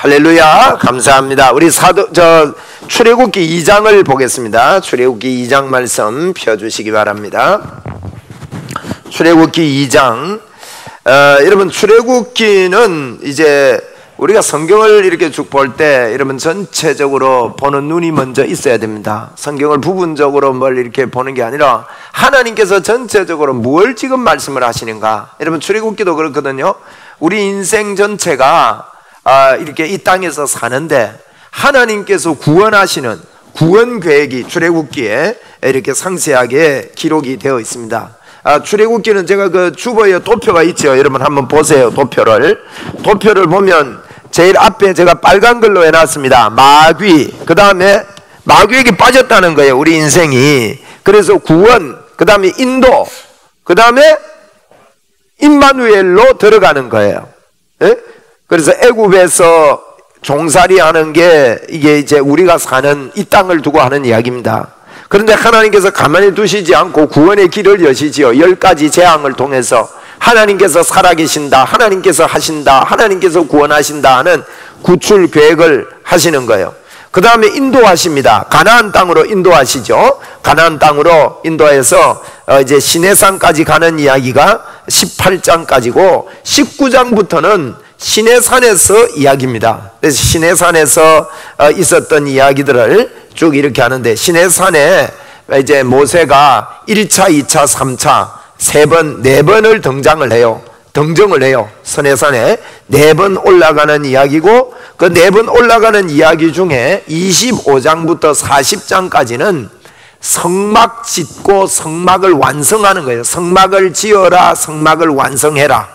할렐루야. 감사합니다. 우리 출애굽기 2장을 보겠습니다. 출애굽기 2장 말씀 펴주시기 바랍니다. 출애굽기 2장. 여러분, 출애굽기는 이제 우리가 성경을 이렇게 쭉 볼 때 여러분 전체적으로 보는 눈이 먼저 있어야 됩니다. 성경을 부분적으로 뭘 이렇게 보는 게 아니라 하나님께서 전체적으로 무엇을 지금 말씀을 하시는가. 여러분, 출애굽기도 그렇거든요. 우리 인생 전체가 이렇게 이 땅에서 사는데 하나님께서 구원하시는 구원 계획이 출애굽기에 이렇게 상세하게 기록이 되어 있습니다. 출애굽기는 제가 그 주보에 도표가 있죠. 여러분 한번 보세요. 도표를 보면 제일 앞에 제가 빨간 글로 해놨습니다. 마귀, 그 다음에 마귀에게 빠졌다는 거예요, 우리 인생이. 그래서 구원, 그 다음에 인도, 그 다음에 임마누엘로 들어가는 거예요. 예? 그래서 애굽에서 종살이 하는 게 이게 이제 우리가 사는 이 땅을 두고 하는 이야기입니다. 그런데 하나님께서 가만히 두시지 않고 구원의 길을 여시지요. 10가지 재앙을 통해서 하나님께서 살아계신다, 하나님께서 하신다, 하나님께서 구원하신다 하는 구출 계획을 하시는 거예요. 그 다음에 인도하십니다. 가나안 땅으로 인도하시죠. 가나안 땅으로 인도해서 이제 시내산까지 가는 이야기가 18장까지고 19장부터는 시내산에서 이야기입니다. 그래서 시내산에서 있었던 이야기들을 쭉 이렇게 하는데, 시내산에 이제 모세가 1차, 2차, 3차, 3번, 4번을 등장을 해요. 시내산에 4번 올라가는 이야기고, 그 4번 올라가는 이야기 중에 25장부터 40장까지는 성막 짓고 성막을 완성하는 거예요. 성막을 지어라, 성막을 완성해라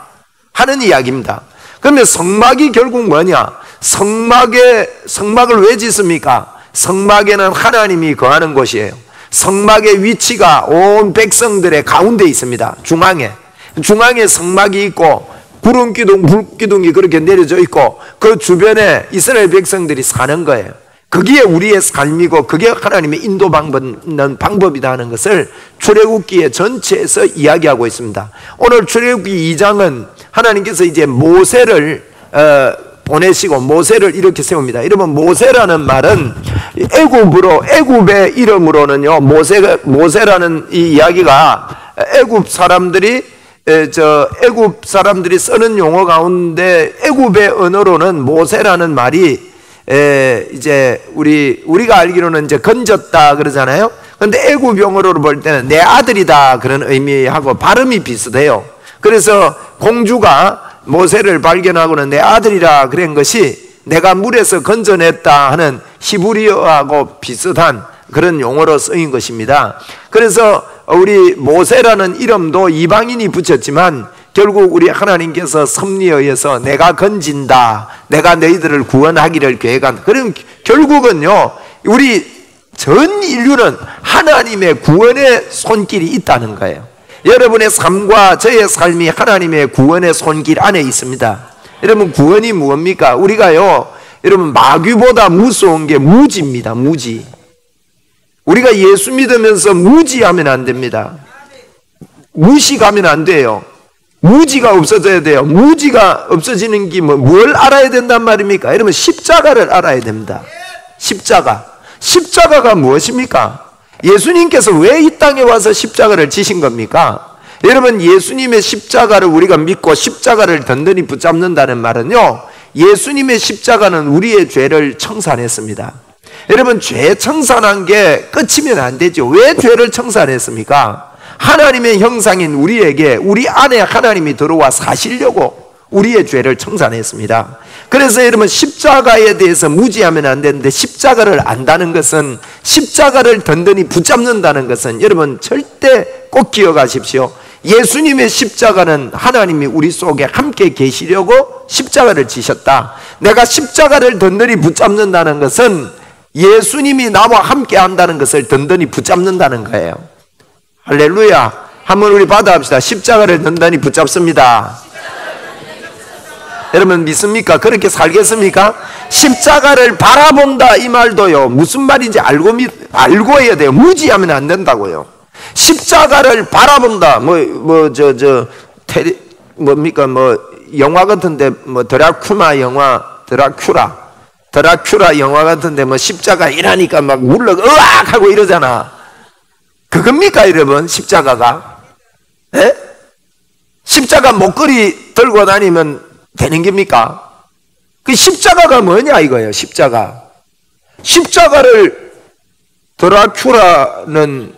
하는 이야기입니다. 그러면 성막이 결국 뭐냐? 성막을 왜 짓습니까? 성막에는 하나님이 거하는 곳이에요. 성막의 위치가 온 백성들의 가운데 있습니다. 중앙에 성막이 있고 구름기둥, 불기둥이 그렇게 내려져 있고 그 주변에 이스라엘 백성들이 사는 거예요. 그게 우리의 삶이고 그게 하나님의 인도 방법이다 하는 것을 출애굽기의 전체에서 이야기하고 있습니다. 오늘 출애굽기 2장은 하나님께서 이제 모세를 보내시고 모세를 이렇게 세웁니다. 여러분, 모세라는 말은 애굽의 이름으로는요, 모세라는 이 이야기가 애굽 사람들이 쓰는 용어 가운데 애굽의 언어로는 모세라는 말이 이제 우리가 알기로는 이제 건졌다 그러잖아요. 그런데 애굽 용어로 볼 때는 내 아들이다 그런 의미하고 발음이 비슷해요. 그래서 공주가 모세를 발견하고는 내 아들이라 그런 것이 내가 물에서 건져냈다 하는 히브리어하고 비슷한 그런 용어로 쓰인 것입니다. 그래서 우리 모세라는 이름도 이방인이 붙였지만 결국 우리 하나님께서 섭리에 의해서 내가 건진다, 내가 너희들을 구원하기를 계획한, 그럼 결국은요, 우리 전 인류는 하나님의 구원의 손길이 있다는 거예요. 여러분의 삶과 저의 삶이 하나님의 구원의 손길 안에 있습니다. 여러분, 구원이 무엇입니까? 우리가요, 여러분, 마귀보다 무서운 게 무지입니다. 무지. 우리가 예수 믿으면서 무지하면 안 됩니다. 무식하면 안 돼요. 무지가 없어져야 돼요. 무지가 없어지는 게 뭘 알아야 된단 말입니까? 여러분, 십자가를 알아야 됩니다. 십자가가 무엇입니까? 예수님께서 왜 이 땅에 와서 십자가를 지신 겁니까? 여러분, 예수님의 십자가를 우리가 믿고 십자가를 든든히 붙잡는다는 말은요, 예수님의 십자가는 우리의 죄를 청산했습니다. 여러분, 죄 청산한 게 끝이면 안 되죠. 왜 죄를 청산했습니까? 하나님의 형상인 우리에게 우리 안에 하나님이 들어와 사시려고 우리의 죄를 청산했습니다. 그래서 여러분, 십자가에 대해서 무지하면 안 되는데, 십자가를 안다는 것은, 십자가를 든든히 붙잡는다는 것은 여러분 절대 꼭 기억하십시오. 예수님의 십자가는 하나님이 우리 속에 함께 계시려고 십자가를 지셨다. 내가 십자가를 든든히 붙잡는다는 것은 예수님이 나와 함께 한다는 것을 든든히 붙잡는다는 거예요. 할렐루야. 한번 우리 받아합시다. 십자가를 든든히 붙잡습니다. 여러분, 믿습니까? 그렇게 살겠습니까? 십자가를 바라본다 이 말도요, 무슨 말인지 알고 해야 돼요. 무지하면 안 된다고요. 십자가를 바라본다. 뭡니까? 영화 같은데, 드라큘라 영화, 드라큘라 영화 같은데 뭐 십자가 이라니까 막 울러 으악 하고 이러잖아. 그겁니까 여러분? 십자가가? 에? 십자가 목걸이 들고 다니면 되는 겁니까? 그 십자가가 뭐냐 이거예요. 십자가를 드라큘라는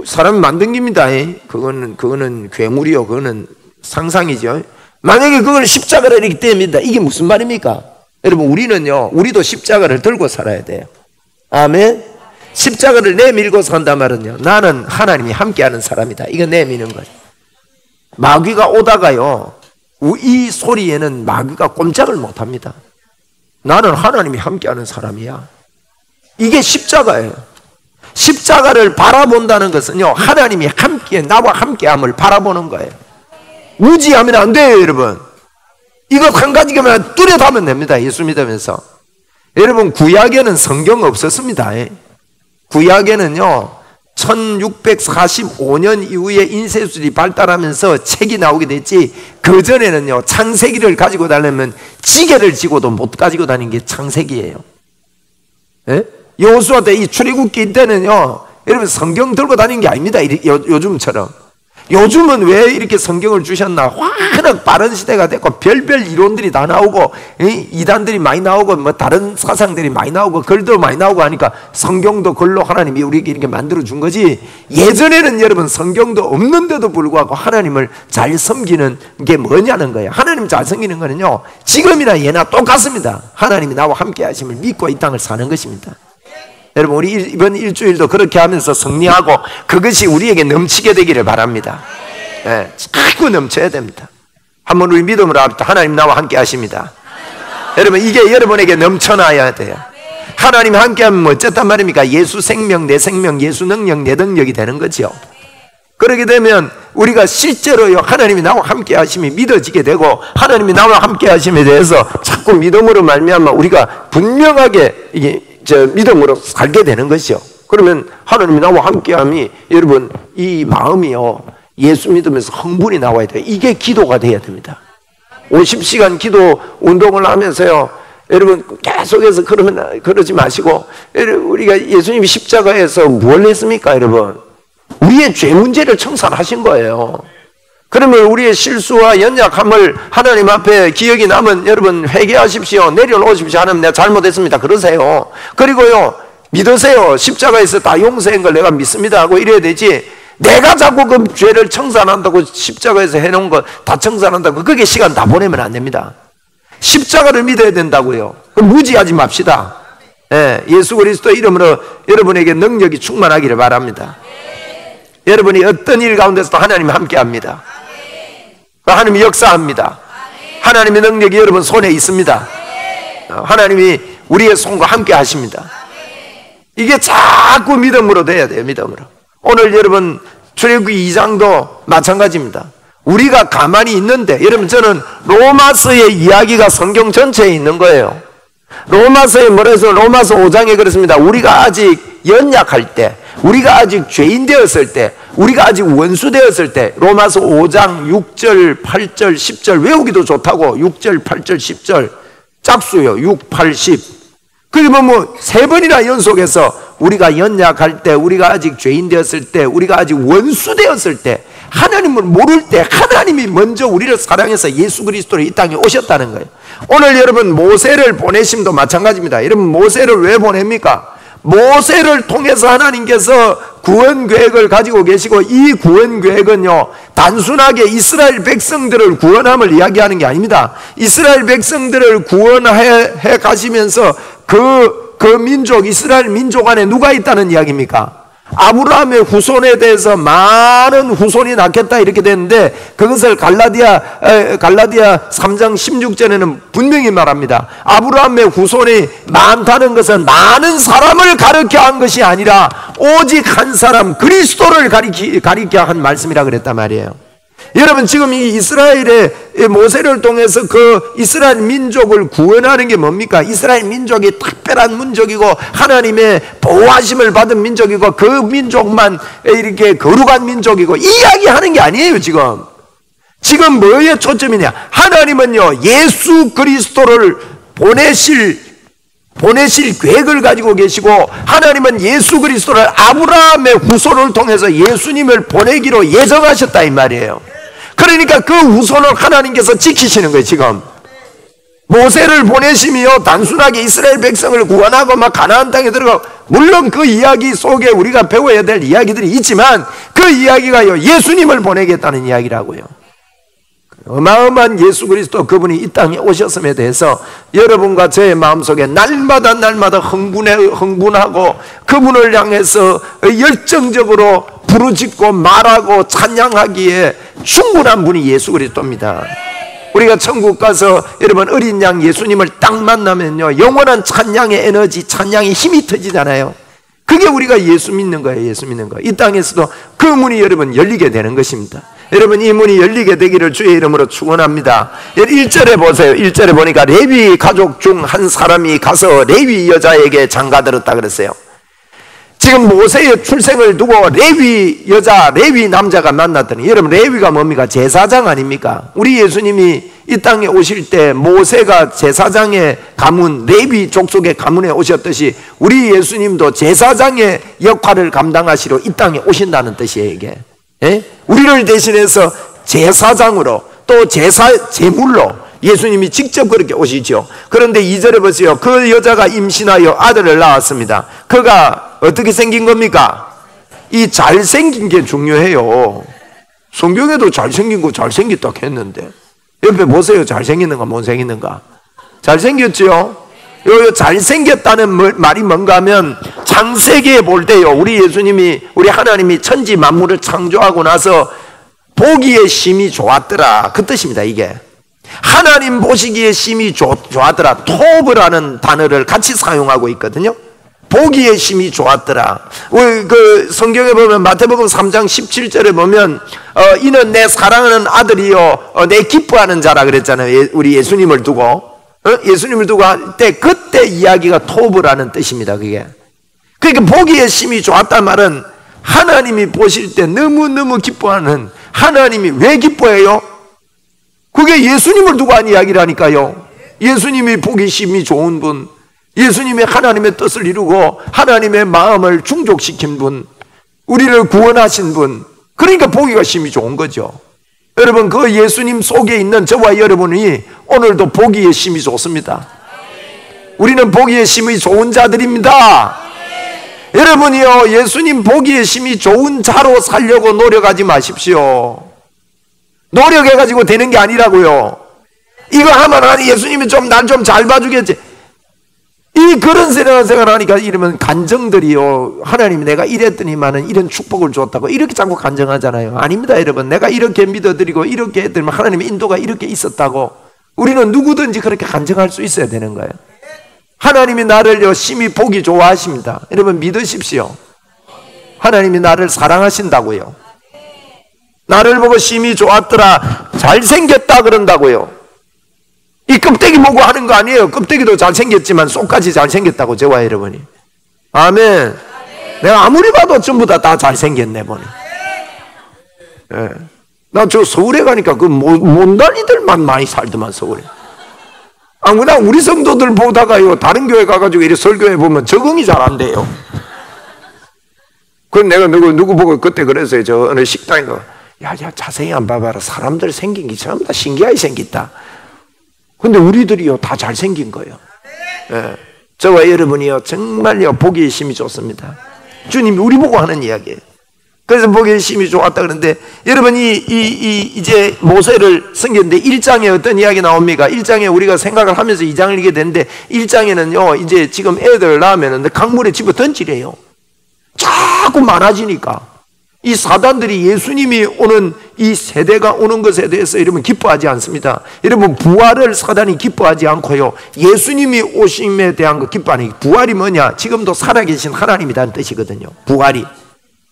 사람이 만든 겁니다. 그거는 괴물이요. 그거는 상상이죠. 만약에 그걸 십자가를 이렇게 뗍니다. 이게 무슨 말입니까? 여러분 우리도 십자가를 들고 살아야 돼요. 아멘. 십자가를 내밀고 산단 말은요, 나는 하나님이 함께하는 사람이다. 이거 내미는 거예요. 마귀가 오다가요, 이 소리에는 마귀가 꼼짝을 못합니다. 나는 하나님이 함께하는 사람이야. 이게 십자가예요. 십자가를 바라본다는 것은요, 하나님이 나와 함께함을 바라보는 거예요. 무지하면 안 돼요, 여러분. 이거 한 가지만 뚜렷하면 됩니다. 예수 믿으면서. 여러분, 구약에는 성경 없었습니다. 구약에는요, 1645년 이후에 인쇄술이 발달하면서 책이 나오게 됐지, 그전에는요, 창세기를 가지고 다니면 지게를 지고도 못 가지고 다니는 게 창세기예요. 여호수아 때 이 출애굽기 때는요, 여러분 성경 들고 다니는 게 아닙니다. 요즘처럼. 요즘은 왜 이렇게 성경을 주셨나? 워낙 빠른 시대가 됐고 별별 이론들이 다 나오고 이단들이 많이 나오고 뭐 다른 사상들이 많이 나오고 글도 많이 나오고 하니까 성경도 글로 하나님이 우리에게 이렇게 만들어 준 거지, 예전에는 여러분 성경도 없는데도 불구하고 하나님을 잘 섬기는 게 뭐냐는 거예요. 하나님 잘 섬기는 거는요, 지금이나 예나 똑같습니다. 하나님이 나와 함께 하심을 믿고 이 땅을 사는 것입니다. 여러분, 우리 이번 일주일도 그렇게 하면서 승리하고 그것이 우리에게 넘치게 되기를 바랍니다. 자꾸 넘쳐야 됩니다. 한번 우리 믿음으로 합시다. 하나님 나와 함께 하십니다. 여러분, 이게 여러분에게 넘쳐나야 돼요. 하나님 함께 하면 뭐 어쨌단 말입니까? 예수 생명, 내 생명, 예수 능력, 내 능력이 되는 거죠. 그렇게 되면 우리가 실제로요, 하나님이 나와 함께 하심이 믿어지게 되고, 하나님이 나와 함께 하심에 대해서 자꾸 믿음으로 말미암아 우리가 분명하게 이게 믿음으로 살게 되는 것이요. 그러면 하나님이 나와 함께함이, 여러분, 이 마음이요, 예수 믿으면서 흥분이 나와야 돼요. 이게 기도가 돼야 됩니다. 50시간 기도 운동을 하면서요, 여러분 계속해서 그러지 마시고, 우리가 예수님이 십자가에서 뭘 했습니까? 여러분, 우리의 죄 문제를 청산하신 거예요. 그러면 우리의 실수와 연약함을 하나님 앞에 기억이 나면 여러분 회개하십시오. 내려놓으십시오. 하나님 내가 잘못했습니다. 그러세요. 그리고요, 믿으세요. 십자가에서 다 용서한 걸 내가 믿습니다 하고 이래야 되지, 내가 자꾸 그 죄를 청산한다고 십자가에서 해놓은 거 다 청산한다고 그게 시간 다 보내면 안 됩니다. 십자가를 믿어야 된다고요. 그럼 무지하지 맙시다. 예수 그리스도 이름으로 여러분에게 능력이 충만하기를 바랍니다. 여러분이 어떤 일 가운데서도 하나님이 함께합니다. 하나님이 역사합니다. 하나님의 능력이 여러분 손에 있습니다. 하나님이 우리의 손과 함께 하십니다. 이게 자꾸 믿음으로 돼야 돼요. 믿음으로. 오늘 여러분 출애굽기 2장도 마찬가지입니다. 우리가 가만히 있는데, 여러분 저는 로마서의 이야기가 성경 전체에 있는 거예요. 로마서에 뭐라 해서 로마서 5장에 그렇습니다. 우리가 아직 연약할 때, 우리가 아직 죄인 되었을 때, 우리가 아직 원수 되었을 때, 로마서 5장 6절, 8절, 10절 외우기도 좋다고. 6절, 8절, 10절 짝수요. 6, 8, 10. 그리고 뭐 세 번이나 연속해서 우리가 연약할 때, 우리가 아직 죄인 되었을 때, 우리가 아직 원수 되었을 때, 하나님을 모를 때 하나님이 먼저 우리를 사랑해서 예수 그리스도로 이 땅에 오셨다는 거예요. 오늘 여러분 모세를 보내심도 마찬가지입니다. 여러분 모세를 왜 보냅니까? 모세를 통해서 하나님께서 구원 계획을 가지고 계시고, 이 구원 계획은요, 단순하게 이스라엘 백성들을 구원함을 이야기하는 게 아닙니다. 이스라엘 백성들을 구원해 가시면서 그 민족, 이스라엘 민족 안에 누가 있다는 이야기입니까? 아브라함의 후손에 대해서 많은 후손이 낳겠다 이렇게 되는데, 그것을 갈라디아 3장 16절에는 분명히 말합니다. 아브라함의 후손이 많다는 것은 많은 사람을 가르쳐 한 것이 아니라 오직 한 사람 그리스도를 가리켜 한 말씀이라 그랬단 말이에요. 여러분 지금 이 이스라엘의 모세를 통해서 그 이스라엘 민족을 구원하는 게 뭡니까? 이스라엘 민족이 특별한 민족이고 하나님의 보호하심을 받은 민족이고 그 민족만 이렇게 거룩한 민족이고 이야기하는 게 아니에요. 지금 뭐에 초점이냐? 하나님은요 예수 그리스도를 보내실 계획을 가지고 계시고, 하나님은 예수 그리스도를 아브라함의 후손을 통해서 예수님을 보내기로 예정하셨다 이 말이에요. 그러니까 그 후손을 하나님께서 지키시는 거예요. 지금 모세를 보내시며 단순하게 이스라엘 백성을 구원하고 막 가나안 땅에 들어가고, 물론 그 이야기 속에 우리가 배워야 될 이야기들이 있지만 그 이야기가요, 예수님을 보내겠다는 이야기라고요. 어마어마한 예수 그리스도, 그분이 이 땅에 오셨음에 대해서 여러분과 저의 마음속에 날마다 흥분하고 그분을 향해서 열정적으로 부르짖고 말하고 찬양하기에 충분한 분이 예수 그리스도입니다. 우리가 천국 가서 여러분 어린 양 예수님을 딱 만나면요, 영원한 찬양의 에너지, 찬양의 힘이 터지잖아요. 그게 우리가 예수 믿는 거예요. 예수 믿는 거. 이 땅에서도 그 문이 여러분 열리게 되는 것입니다. 여러분 이 문이 열리게 되기를 주의 이름으로 축원합니다. 1절에 보세요. 1절에 보니까 레위 가족 중 한 사람이 가서 레위 여자에게 장가들었다 그랬어요. 지금 모세의 출생을 두고 레위 여자, 레위 남자가 만났더니, 여러분 레위가 뭡니까? 제사장 아닙니까? 우리 예수님이 이 땅에 오실 때 모세가 제사장의 가문, 레위 족속의 가문에 오셨듯이 우리 예수님도 제사장의 역할을 감당하시러 이 땅에 오신다는 뜻이에요. 이게 우리를 대신해서 제사장으로, 또 제물로 예수님이 직접 그렇게 오시죠. 그런데 2절에 보세요. 그 여자가 임신하여 아들을 낳았습니다. 그가 어떻게 생긴 겁니까? 이 잘생긴 게 중요해요. 성경에도 잘생긴 거 잘생겼다고 했는데, 옆에 보세요. 잘생겼는가 못생겼는가? 잘생겼죠? 요 잘생겼다는 말이 뭔가 하면, 창세기에 볼 때요, 우리 예수님이, 우리 하나님이 천지 만물을 창조하고 나서 보기에 심히 좋았더라, 그 뜻입니다. 이게 하나님 보시기에 심히 좋았더라, 토브라는 단어를 같이 사용하고 있거든요. 보기에 심히 좋았더라. 그 성경에 보면 마태복음 3장 17절에 보면 이는 내 사랑하는 아들이요 내 기뻐하는 자라 그랬잖아요. 우리 예수님을 두고 예수님을 두고 할 때, 그때 이야기가 토브라는 뜻입니다. 그게 그러니까 보기에 심히 좋았단 말은 하나님이 보실 때 너무너무 기뻐하는, 하나님이 왜 기뻐해요? 그게 예수님을 두고 한 이야기라니까요. 예수님이 보기 심히 좋은 분, 예수님의 하나님의 뜻을 이루고 하나님의 마음을 충족시킨 분, 우리를 구원하신 분, 그러니까 보기가 심히 좋은 거죠. 여러분 그 예수님 속에 있는 저와 여러분이 오늘도 보기에 심히 좋습니다. 우리는 보기에 심히 좋은 자들입니다. 여러분이요, 예수님 보기에 심히 좋은 자로 살려고 노력하지 마십시오. 노력해가지고 되는 게 아니라고요. 이거 하면 아니 예수님이 좀 날 좀 잘 봐주겠지, 그런 생각하니까 이러면 간정들이요, 하나님이 내가 이랬더니만은 이런 축복을 줬다고 이렇게 자꾸 간정하잖아요. 아닙니다. 여러분, 내가 이렇게 믿어드리고 이렇게 했더니 하나님의 인도가 이렇게 있었다고 우리는 누구든지 그렇게 간정할 수 있어야 되는 거예요. 하나님이 나를 심히 보기 좋아하십니다. 여러분 믿으십시오. 하나님이 나를 사랑하신다고요. 나를 보고 심히 좋았더라, 잘생겼다 그런다고요. 이 껍데기 보고 하는 거 아니에요. 껍데기도 잘생겼지만 속까지 잘생겼다고, 저와 여러분이. 아멘. 내가 아무리 봐도 전부 다 잘생겼네 보니. 예. 나 저 서울에 가니까 그 못난이들만 많이 살더만, 서울에. 아무나 우리 성도들 보다가요, 다른 교회 가가지고 이렇게 설교해 보면 적응이 잘 안 돼요. 그럼 내가 누구 보고 그때 그랬어요. 저 어느 식당에 야 자세히 안 봐봐라, 사람들 생긴 게 전부 다 신기하게 생겼다. 근데 우리들이요 다 잘생긴 거예요. 예. 저와 여러분이요 정말요 보기에 심히 좋습니다. 주님이 우리 보고 하는 이야기예요. 그래서 보기에 심히 좋았다 그러는데, 여러분 이제 모세를 섬겼는데 1장에 어떤 이야기 나옵니까? 1장에 우리가 생각을 하면서 2장을 읽게 되는데, 1장에는요 이제 지금 애들 낳으면 강물에 집어 던지래요. 자꾸 많아지니까 이 사단들이 예수님이 오는 이 세대가 오는 것에 대해서 여러분 기뻐하지 않습니다. 여러분 부활을 사단이 기뻐하지 않고요, 예수님이 오심에 대한 거 기뻐하는, 부활이 뭐냐? 지금도 살아계신 하나님이라는 뜻이거든요.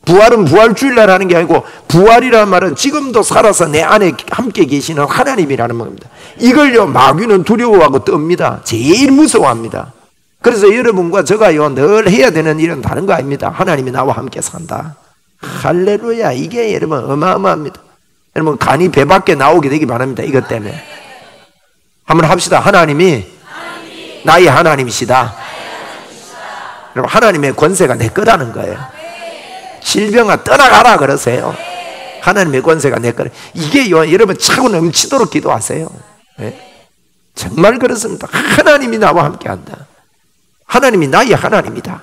부활은 부활주일날 하는 게 아니고, 부활이라는 말은 지금도 살아서 내 안에 함께 계시는 하나님이라는 겁니다. 이걸요 마귀는 두려워하고 떱니다. 제일 무서워합니다. 그래서 여러분과 저가요 늘 해야 되는 일은 다른 거 아닙니다. 하나님이 나와 함께 산다. 할렐루야. 이게 여러분 어마어마합니다. 여러분 간이 배 밖에 나오게 되기 바랍니다. 이것 때문에 한번 합시다. 하나님이 나의 하나님이시다. 여러분, 하나님의 권세가 내 거라는 거예요. 질병아 떠나가라 그러세요. 하나님의 권세가 내 거라. 이게요, 여러분 차고 넘치도록 기도하세요. 네? 정말 그렇습니다. 하나님이 나와 함께한다. 하나님이 나의 하나님이다.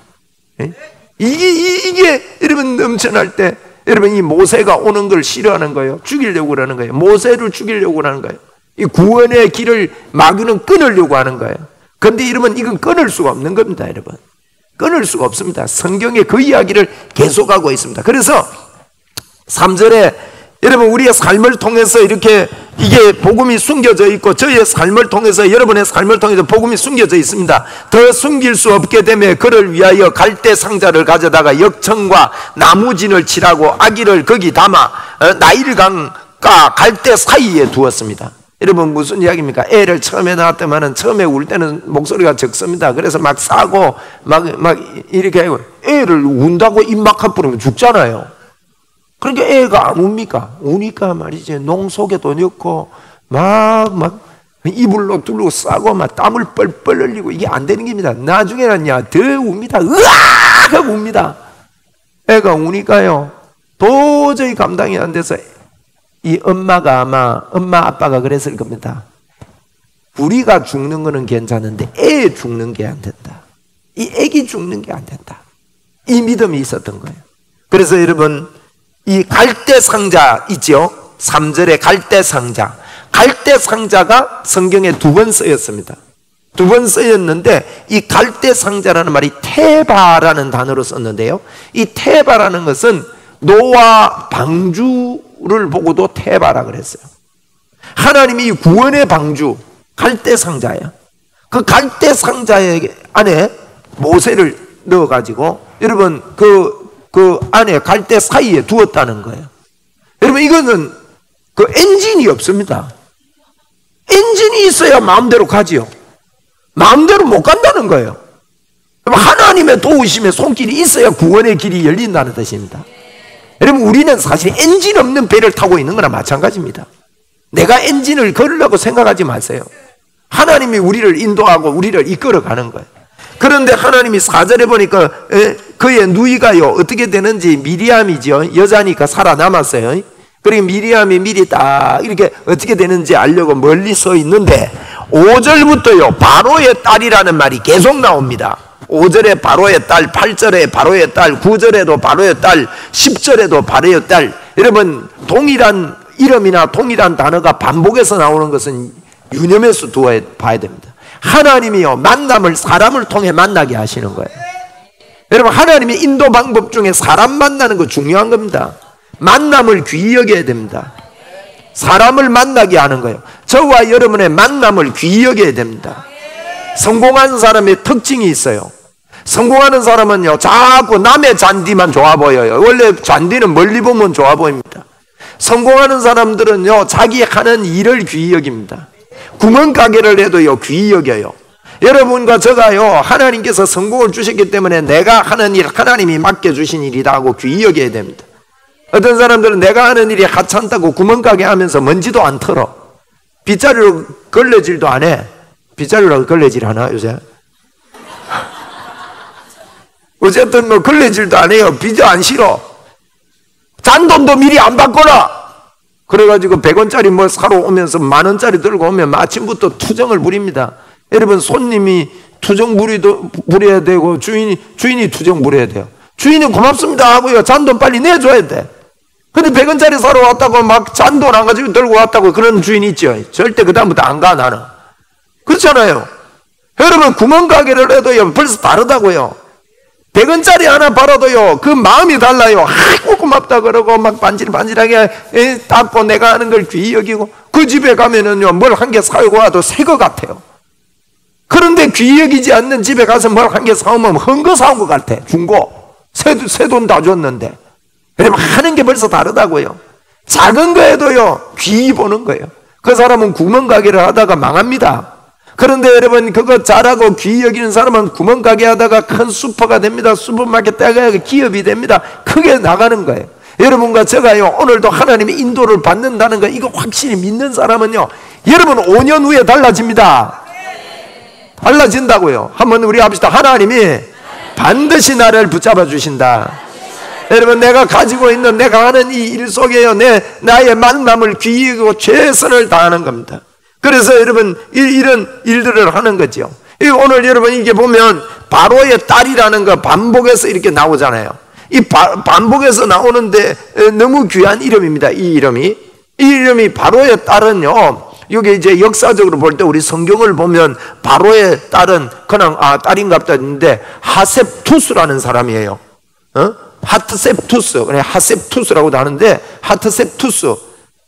네? 이게 여러분 넘쳐날 때, 여러분 이 모세가 오는 걸 싫어하는 거예요. 죽이려고 그러는 거예요. 모세를 죽이려고 하는 거예요. 이 구원의 길을 마귀는 끊으려고 하는 거예요. 그런데 여러분 이건 끊을 수가 없는 겁니다. 여러분 끊을 수가 없습니다. 성경에 그 이야기를 계속하고 있습니다. 그래서 3절에 여러분 우리의 삶을 통해서 이렇게 이게 복음이 숨겨져 있고 저의 삶을 통해서 여러분의 삶을 통해서 복음이 숨겨져 있습니다. 더 숨길 수 없게 되면 그를 위하여 갈대 상자를 가져다가 역청과 나무진을 칠하고 아기를 거기 담아 나일강과 갈대 사이에 두었습니다. 여러분 무슨 이야기입니까? 애를 처음에 낳았더만은 처음에 울 때는 목소리가 적습니다. 그래서 막 싸고 막 이렇게 하고 애를 운다고 입 막 아프면 죽잖아요. 그러니까 애가 안 웁니까? 우니까 말이지 농속에도 넣고 막 이불로 둘고 싸고 막 땀을 뻘뻘 흘리고 이게 안 되는 겁니다. 나중에는요 더 웁니다. 으악 하고 웁니다. 애가 우니까요 도저히 감당이 안 돼서 이 엄마가 아마 엄마 아빠가 그랬을 겁니다. 우리가 죽는 거는 괜찮은데 애 죽는 게 안 된다. 이 애기 죽는 게 안 된다. 이 믿음이 있었던 거예요. 그래서 여러분 이 갈대 상자 있죠? 3절에 갈대 상자. 갈대 상자가 성경에 2번 쓰였습니다. 2번 쓰였는데 이 갈대 상자라는 말이 테바라는 단어로 썼는데요. 이 테바라는 것은 노아 방주를 보고도 테바라 그랬어요. 하나님이 구원의 방주 갈대 상자예요. 그 갈대 상자 안에 모세를 넣어가지고 여러분 그 안에 갈대 사이에 두었다는 거예요. 여러분 이거는 그 엔진이 없습니다. 엔진이 있어야 마음대로 가지요. 마음대로 못 간다는 거예요. 하나님의 도우심의 손길이 있어야 구원의 길이 열린다는 뜻입니다. 여러분 우리는 사실 엔진 없는 배를 타고 있는 거나 마찬가지입니다. 내가 엔진을 걸으려고 생각하지 마세요. 하나님이 우리를 인도하고 우리를 이끌어가는 거예요. 그런데 하나님이 4절에 보니까 그의 누이가요 어떻게 되는지 미리암이죠. 여자니까 살아남았어요. 그리고 미리암이 미리 딱 이렇게 어떻게 되는지 알려고 멀리 서 있는데 5절부터요 바로의 딸이라는 말이 계속 나옵니다. 5절에 바로의 딸, 8절에 바로의 딸, 9절에도 바로의 딸, 10절에도 바로의 딸. 여러분 동일한 이름이나 동일한 단어가 반복해서 나오는 것은 유념해서 봐야 됩니다. 하나님이요 만남을 사람을 통해 만나게 하시는 거예요. 여러분 하나님의 인도 방법 중에 사람 만나는 거 중요한 겁니다. 만남을 귀히 여겨야 됩니다. 사람을 만나게 하는 거예요. 저와 여러분의 만남을 귀히 여겨야 됩니다. 성공한 사람의 특징이 있어요. 성공하는 사람은요 자꾸 남의 잔디만 좋아 보여요. 원래 잔디는 멀리 보면 좋아 보입니다. 성공하는 사람들은요 자기 하는 일을 귀히 여깁니다. 구멍가게를 해도요 귀히 여겨요. 여러분과 저가요 하나님께서 성공을 주셨기 때문에 내가 하는 일 하나님이 맡겨주신 일이다 하고 귀히 여겨야 됩니다. 어떤 사람들은 내가 하는 일이 하찮다고 구멍가게 하면서 먼지도 안 털어. 빗자루로 걸레질도 안 해. 빗자루로 걸레질 하나 요새? 어쨌든 뭐 걸레질도 안 해요. 빗도 안 실어. 잔돈도 미리 안 받거나. 그래가지고 100원짜리 뭐 사러 오면서 만원짜리 들고 오면 아침부터 투정을 부립니다. 여러분 손님이 투정 부려야 되고 주인이 투정 부려야 돼요. 주인은 고맙습니다 하고요 잔돈 빨리 내줘야 돼. 근데 100원짜리 사러 왔다고 막 잔돈 안 가지고 들고 왔다고 그런 주인이 있죠. 절대 그 다음부터 안 가 나는. 그렇잖아요. 여러분 구멍가게를 해도요 벌써 다르다고요. 100원짜리 하나 팔아도요 그 마음이 달라요. 아이고 고맙다 그러고 막 반질반질하게 닦고 내가 하는 걸 귀히 여기고 그 집에 가면은요 뭘 한 개 사고 와도 새 거 같아요. 그런데 귀히 여기지 않는 집에 가서 뭘 한 개 사오면 헌거 사온 것 같아. 중고 새 돈 다 줬는데. 여러분 하는 게 벌써 다르다고요. 작은 거에도요 귀히 보는 거예요. 그 사람은 구멍가게를 하다가 망합니다. 그런데 여러분 그거 잘하고 귀히 여기는 사람은 구멍가게 하다가 큰 슈퍼가 됩니다. 슈퍼마켓 때가 기업이 됩니다. 크게 나가는 거예요. 여러분과 제가요 오늘도 하나님의 인도를 받는다는 거 이거 확실히 믿는 사람은요 여러분 5년 후에 달라집니다. 달라진다고요. 한번 우리 합시다. 하나님이 반드시 나를 붙잡아 주신다. 여러분, 내가 가지고 있는, 내가 하는 이 일 속에요, 나의 만남을 귀히 여기고 최선을 다하는 겁니다. 그래서 여러분, 이런 일들을 하는 거죠. 오늘 여러분, 이게 보면 바로의 딸이라는 거 반복해서 이렇게 나오잖아요. 이 반복해서 나오는데 너무 귀한 이름입니다. 이 이름이 바로의 딸은요, 여기 이제 역사적으로 볼 때 우리 성경을 보면 바로의 딸은 그냥 딸인갑다 했는데 하셉투스라는 사람이에요. 하트셉투스, 하셉투스라고도 하는데, 하트셉투스,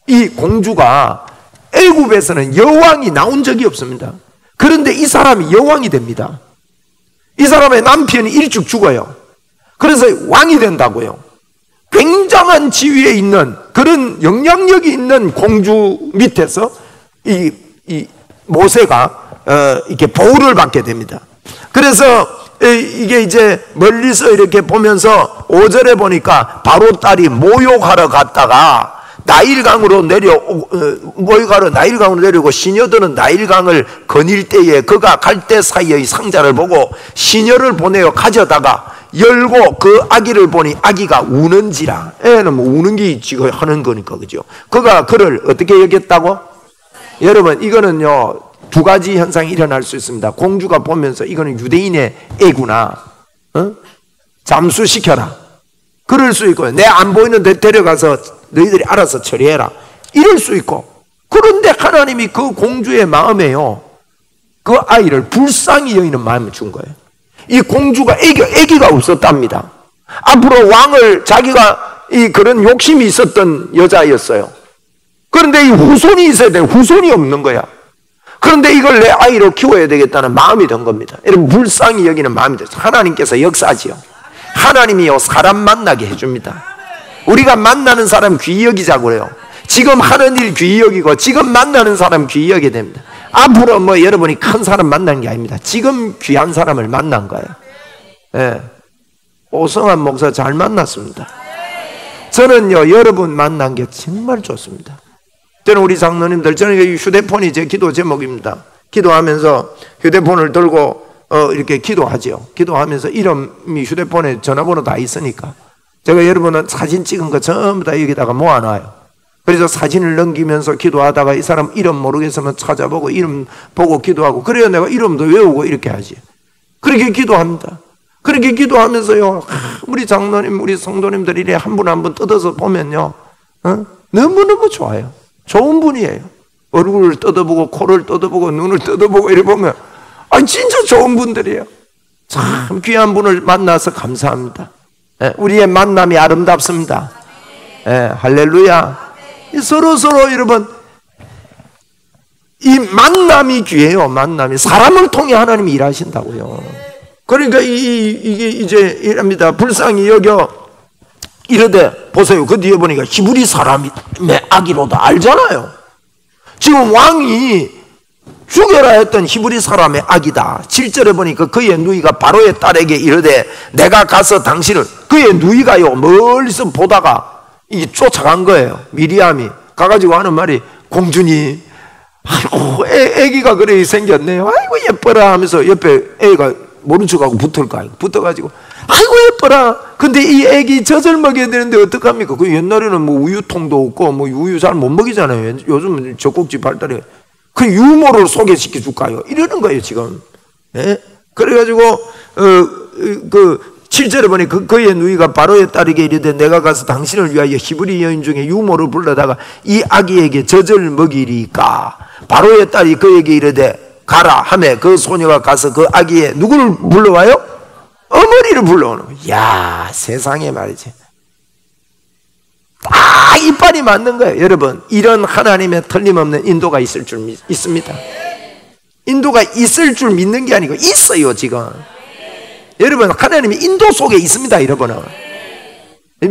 이 공주가 애굽에서는 여왕이 나온 적이 없습니다. 그런데 이 사람이 여왕이 됩니다. 이 사람의 남편이 일찍 죽어요. 그래서 왕이 된다고요. 굉장한 지위에 있는, 그런 영향력이 있는 공주 밑에서 이 모세가 이렇게 보호를 받게 됩니다. 그래서 이게 이제 멀리서 이렇게 보면서 5절에 보니까 바로 딸이 모욕하러 갔다가 나일강으로 내려오고 시녀들은 나일강을 거닐 때에 그가 갈대 사이의 상자를 보고 시녀를 보내어 가져다가 열고 그 아기를 보니 아기가 우는지라. 애는 뭐 우는 게 지금 하는 거니까, 그죠? 그가 그를 어떻게 여겼다고? 여러분, 이거는요, 두 가지 현상이 일어날 수 있습니다. 공주가 보면서 이거는 유대인의 애구나, 잠수시켜라, 그럴 수 있고, 내 안 보이는데 데려가서 너희들이 알아서 처리해라, 이럴 수 있고. 그런데 하나님이 그 공주의 마음에요, 그 아이를 불쌍히 여기는 마음을 준 거예요. 이 공주가 애기가 없었답니다. 앞으로 왕을, 자기가 그런 욕심이 있었던 여자였어요. 그런데 이 후손이 있어야 돼. 후손이 없는 거야. 그런데 이걸 내 아이로 키워야 되겠다는 마음이 든 겁니다. 여러분, 불쌍히 여기는 마음이 들어서 하나님께서 역사하지요. 하나님이요, 사람 만나게 해줍니다. 우리가 만나는 사람 귀히 여기자고 그래요. 지금 하는 일 귀히 여기고 지금 만나는 사람 귀히 여기게 됩니다. 앞으로 뭐 여러분이 큰 사람 만난 게 아닙니다. 지금 귀한 사람을 만난 거예요. 예. 오성환 목사 잘 만났습니다. 저는요, 여러분 만난 게 정말 좋습니다. 저는 우리 장로님들, 저는 이 휴대폰이 제 기도 제목입니다. 기도하면서 휴대폰을 들고 이렇게 기도하죠. 기도하면서 이름이 휴대폰에 전화번호 다 있으니까 제가 여러분은 사진 찍은 거 전부 다 여기다가 모아놔요. 그래서 사진을 넘기면서 기도하다가 이 사람 이름 모르겠으면 찾아보고 이름 보고 기도하고, 그래야 내가 이름도 외우고 이렇게 하지. 그렇게 기도합니다. 그렇게 기도하면서요, 우리 장로님, 우리 성도님들이 이래 한 분 한 분 뜯어서 보면요, 너무너무 좋아요. 좋은 분이에요. 얼굴을 뜯어보고 코를 뜯어보고 눈을 뜯어보고 이래 보면 진짜 좋은 분들이에요. 참 귀한 분을 만나서 감사합니다. 우리의 만남이 아름답습니다. 할렐루야. 서로 여러분, 이 만남이 귀해요. 만남이 사람을 통해 하나님이 일하신다고요. 그러니까 이게 이제 이랍니다. 불쌍히 여겨 이러되, 보세요. 그 뒤에 보니까 히브리 사람의 아기로다, 알잖아요. 지금 왕이 죽여라 했던 히브리 사람의 아기다. 7절에 보니까 그의 누이가 바로의 딸에게 이르되 내가 가서 당신을, 그의 누이가요, 멀리서 보다가 이 쫓아간 거예요. 미리암이 가가지고 하는 말이, 공주님, 아이고 애기가 그래 생겼네요. 아이고 예뻐라 하면서 옆에 애가 모른 척하고 붙어가지고 아이고 예뻐라. 근데 이 애기 젖을 먹여야 되는데 어떡합니까? 그 옛날에는 뭐 우유통도 없고 뭐 우유 잘 못 먹이잖아요. 요즘은 젖꼭지 발달해. 그 유모를 소개시켜 줄까요? 이러는 거예요 지금. 예? 그래가지고 그 7절에 보니 그의 누이가 바로의 딸에게 이르되 내가 가서 당신을 위하여 히브리 여인 중에 유모를 불러다가 이 아기에게 젖을 먹이리까. 바로의 딸이 그에게 이르되 가라 하매 그 소녀가 가서 그 아기의 누구를 불러와요? 어머니를 불러오는 거예요. 야, 세상에 말이지. 딱 이빨이 맞는 거예요. 여러분, 이런 하나님의 틀림없는 인도가 있을 줄 믿습니다. 인도가 있을 줄 믿는 게 아니고 있어요 지금. 여러분, 하나님이 인도 속에 있습니다. 여러분은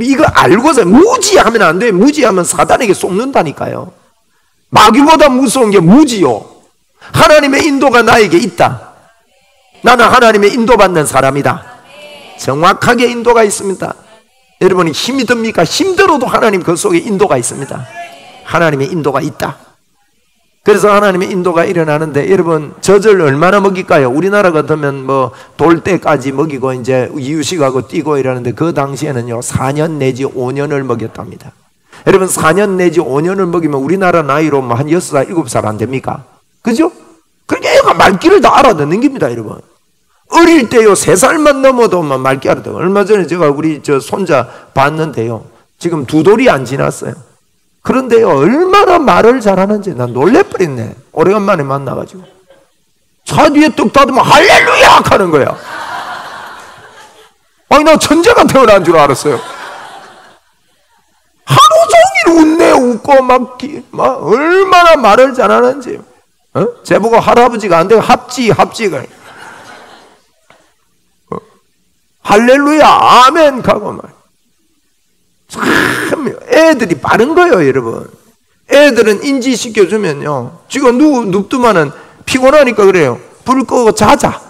이거 알고서 무지하면 안 돼요. 무지하면 사단에게 속는다니까요. 마귀보다 무서운 게 무지요. 하나님의 인도가 나에게 있다. 나는 하나님의 인도받는 사람이다. 정확하게 인도가 있습니다. 여러분이 힘이 듭니까? 힘들어도 하나님 그 속에 인도가 있습니다. 하나님의 인도가 있다. 그래서 하나님의 인도가 일어나는데, 여러분 젖을 얼마나 먹일까요? 우리나라 같으면 뭐 돌 때까지 먹이고 이제 이유식하고 뛰고 이러는데, 그 당시에는요 4년 내지 5년을 먹였답니다. 여러분 4년 내지 5년을 먹이면 우리나라 나이로 뭐 한 6살 7살 안 됩니까? 그죠? 그러니까 애가 말귀를 다 알아듣는 겁니다. 여러분 어릴 때요 3살만 넘어도 막 말귀 알아듣어요. 얼마 전에 제가 우리 저 손자 봤는데요, 지금 2돌이 안 지났어요. 그런데요 얼마나 말을 잘하는지 난 놀래버렸네. 오래간만에 만나가지고 차 뒤에 뚝 닫으면 할렐루야 하는 거야. 아니 나 천재가 태어난 줄 알았어요. 하루 종일 웃네. 웃고 막 얼마나 말을 잘하는지. 제보고 할아버지가 안 되고 합직을 할렐루야 아멘 가고 말. 참 애들이 빠른 거예요. 여러분 애들은 인지시켜주면요, 지금 눕두면은 피곤하니까 그래요. 불 끄고 자자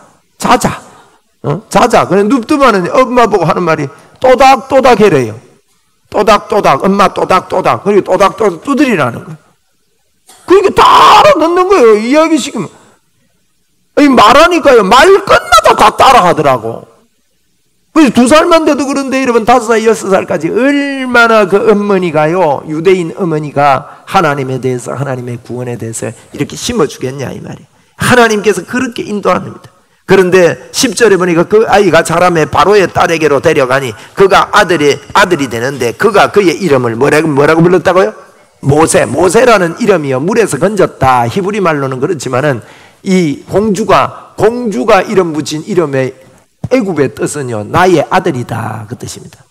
그래 눕두면은 엄마 보고 하는 말이 또닥또닥 해래요. 또닥또닥 엄마 또닥또닥. 그리고 또닥또닥 두드리라는 거예요. 그러니까 다 알아듣는 거예요. 이야기 시키면. 말하니까요 말끝마다 다 따라하더라고. 그래서 2살만 돼도 그런데 여러분 5살, 6살까지 얼마나 그 어머니가요, 유대인 어머니가 하나님에 대해서, 하나님의 구원에 대해서 이렇게 심어주겠냐 이 말이에요. 하나님께서 그렇게 인도합니다. 그런데 10절에 보니까 그 아이가 자라매 바로의 딸에게로 데려가니 그가 아들이 되는데 그가 그의 이름을 뭐라고 불렀다고요? 모세라는 이름이요 물에서 건졌다. 히브리 말로는 그렇지만은 이 공주가 이름 붙인 이름의 애굽의 뜻은요 나의 아들이다 그 뜻입니다.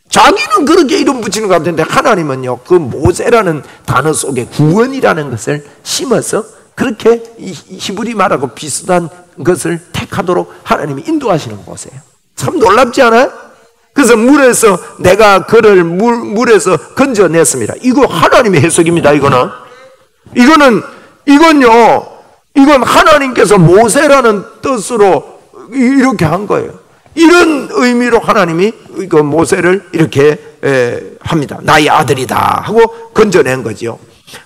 자기는 그렇게 이름 붙이는 것 같은데 하나님은요 그 모세라는 단어 속에 구원이라는 것을 심어서 그렇게 히브리 말하고 비슷한 것을 택하도록 하나님이 인도하시는 거세요. 참 놀랍지 않아요? 그래서 물에서 내가 그를 물에서 건져냈습니다. 이거 하나님의 해석입니다. 이건 하나님께서 모세라는 뜻으로 이렇게 한 거예요. 이런 의미로 하나님이 그 모세를 이렇게 합니다. 나의 아들이다 하고 건져낸 거죠.